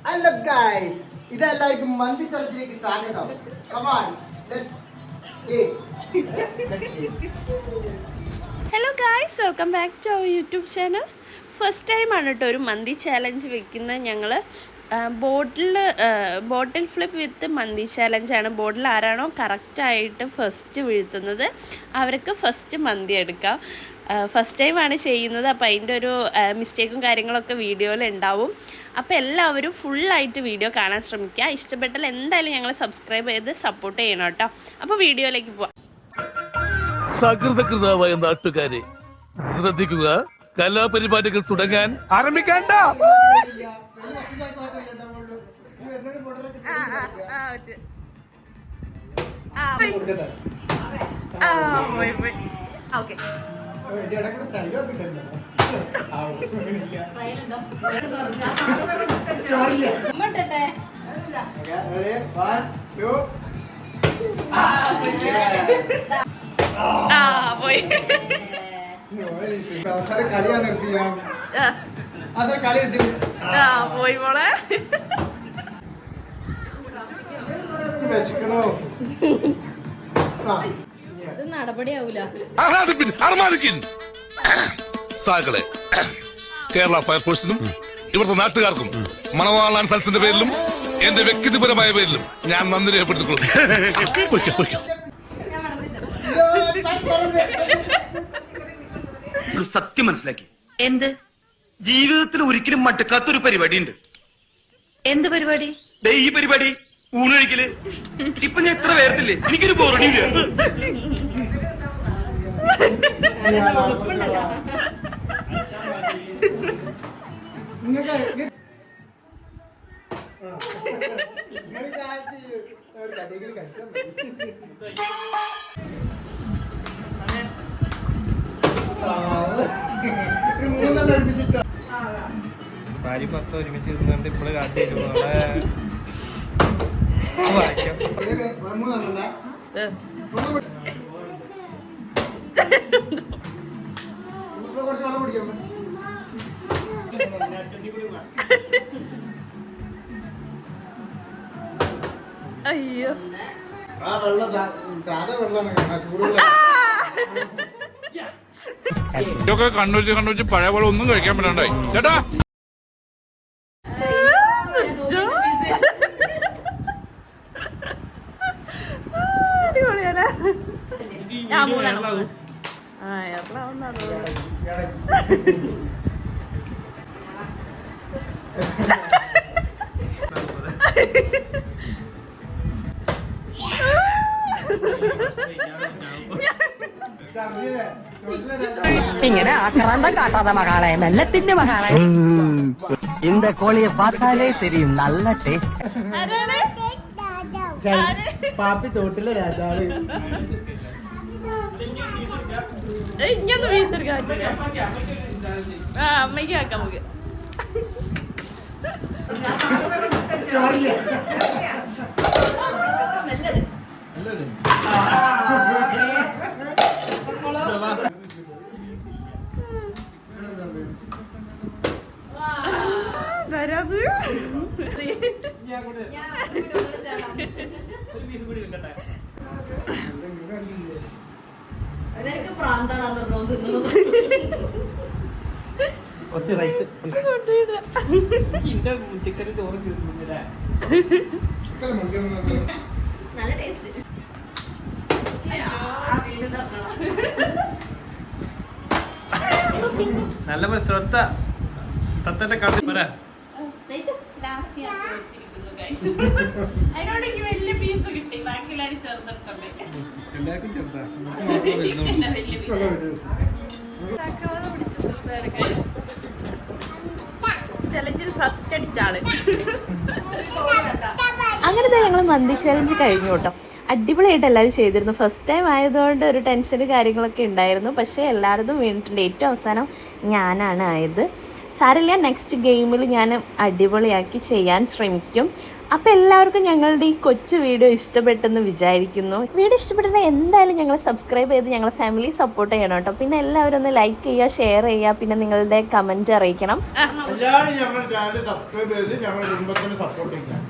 Hello guys, ഇതെല്ലാവർക്കും മന്തി ചലച്ചിലേക്ക് സ്വാഗതം. Come on, let's eat. Hello guys, welcome back to our YouTube channel. First ടൈമാണ് കേട്ടോ ഒരു മന്തി ചാലഞ്ച് വെക്കുന്നത്. ഞങ്ങൾ ബോട്ടിൽ ഫ്ലിപ്പ് വിത്ത് മന്തി ചാലഞ്ചാണ്. ബോട്ടിൽ ആരാണോ കറക്റ്റായിട്ട് ഫസ്റ്റ് വീഴ്ത്തുന്നത് അവർക്ക് ഫസ്റ്റ് മന്തി എടുക്കാം. ഫസ്റ്റ് ടൈമാണ് ചെയ്യുന്നത്. അപ്പോൾ അതിൻ്റെ ഒരു മിസ്റ്റേക്കും കാര്യങ്ങളൊക്കെ വീഡിയോയിൽ ഉണ്ടാവും. അപ്പോൾ എല്ലാവരും ഫുള്ളായിട്ട് വീഡിയോ കാണാൻ ശ്രമിക്കുക. ഇഷ്ടപ്പെട്ടാൽ എന്തായാലും ഞങ്ങൾ സബ്സ്ക്രൈബ് ചെയ്ത് സപ്പോർട്ട് ചെയ്യണം കേട്ടോ. അപ്പോൾ വീഡിയോയിലേക്ക് പോവാം. സകൃതകൃതാവായ നാട്ടുകാരെ ശ്രദ്ധിക്കുക, കലാപരിപാടികൾ തുടങ്ങാൻ ആരംഭിക്കാൻ. പോയി പോയി മോളെ. നടപടിയാവൂല. സാകളെ, കേരള ഫയർഫോഴ്സിനും ഇവിടുത്തെ നാട്ടുകാർക്കും മണവാളാൻ സൽസിന്റെ പേരിലും എന്റെ വ്യക്തിപരമായ പേരിലും ഞാൻ നന്ദി രേഖപ്പെടുത്തിക്കൊള്ളുന്നു. സത്യം മനസ്സിലാക്കി. എന്ത്? ജീവിതത്തിൽ ഒരിക്കലും മടുക്കാത്തൊരു പരിപാടി ഉണ്ട്. എന്ത് പരിപാടി? ഈ പരിപാടി ഊണ് കഴിക്കല്. ഇപ്പൊ ഞാൻ എത്ര പേർത്തില്ലേ, എനിക്കൊരു ബോറടിയില്ല. ഭാര്യ ഭർത്ത ഒരുമിച്ച് ഇരുന്നുകൊണ്ട് ഇപ്പോഴും കാട്ടിയിരുന്നു അവിടെ വായിക്കാം. അയ്യോ, ഇതൊക്കെ കണ്ണൂച്ച് പഴയ പോലെ ഒന്നും കഴിക്കാൻ പറ്റണ്ടായി ചേട്ടാ. അടിപൊളിയാ. ഞാൻ മൂന്നെണ്ണം. ഇങ്ങനെ ആക്രാന്തം കാട്ടാതെ മകളെ, മെല്ലത്തിന്റെ മകളെ. இந்த கோழியை பார்த்தாலே தெரியும், நல்ல டேஸ்ட். പാപ്പി തോട്ടിലെ രാജാവ്. ഇങ്ങനൊന്ന് വീസെടുക്കാൻ പറ്റില്ല. അമ്മയ്ക്ക് ആക്കാം നമുക്ക്. കുറച്ച് റൈസ് ചിക്കൻ ചോറ് തീർന്നില്ലേ? നല്ല ടേസ്റ്റ്. നല്ല ശ്രദ്ധ തത്തന്റെ കാട്ടി പറ. അതിനോടെനിക്ക് വലിയ പീസ് കിട്ടി. ബാക്കി എല്ലാവരും ചെറുതെടുത്തേ. എല്ലാവർക്കും ചെറുതാ. ഫസ്റ്റ് അടിച്ചാള്. അങ്ങനത്തെ ഞങ്ങൾ മന്തി ചാലഞ്ച് കഴിഞ്ഞു കേട്ടോ. അടിപൊളിയായിട്ട് എല്ലാവരും ചെയ്തിരുന്നു. ഫസ്റ്റ് ടൈം ആയതുകൊണ്ട് ഒരു ടെൻഷന് കാര്യങ്ങളൊക്കെ ഉണ്ടായിരുന്നു. പക്ഷേ എല്ലാവരും വീണിട്ടുണ്ട്. ഏറ്റവും അവസാനം ഞാനാണ് ആയത്. സാരമില്ല, നെക്സ്റ്റ് ഗെയിമിൽ ഞാൻ അടിപൊളിയാക്കി ചെയ്യാൻ ശ്രമിക്കും. അപ്പോൾ എല്ലാവർക്കും ഞങ്ങളുടെ ഈ കൊച്ചു വീഡിയോ ഇഷ്ടപ്പെട്ടെന്ന് വിചാരിക്കുന്നു. വീഡിയോ ഇഷ്ടപ്പെട്ടിട്ടുണ്ടെങ്കിൽ എന്തായാലും ഞങ്ങൾ സബ്സ്ക്രൈബ് ചെയ്ത് ഞങ്ങളെ ഫാമിലി സപ്പോർട്ട് ചെയ്യണം കേട്ടോ. പിന്നെ എല്ലാവരും ഒന്ന് ലൈക്ക് ചെയ്യുക, ഷെയർ ചെയ്യുക, പിന്നെ നിങ്ങളുടെ കമൻറ്റ് അറിയിക്കണം. എല്ലാവരും ഞങ്ങളുടെ ചാനൽ സബ്സ്ക്രൈബ് ചെയ്ത് ഞങ്ങളുടെ കുടുംബത്തിന് സപ്പോർട്ട് ചെയ്യാം.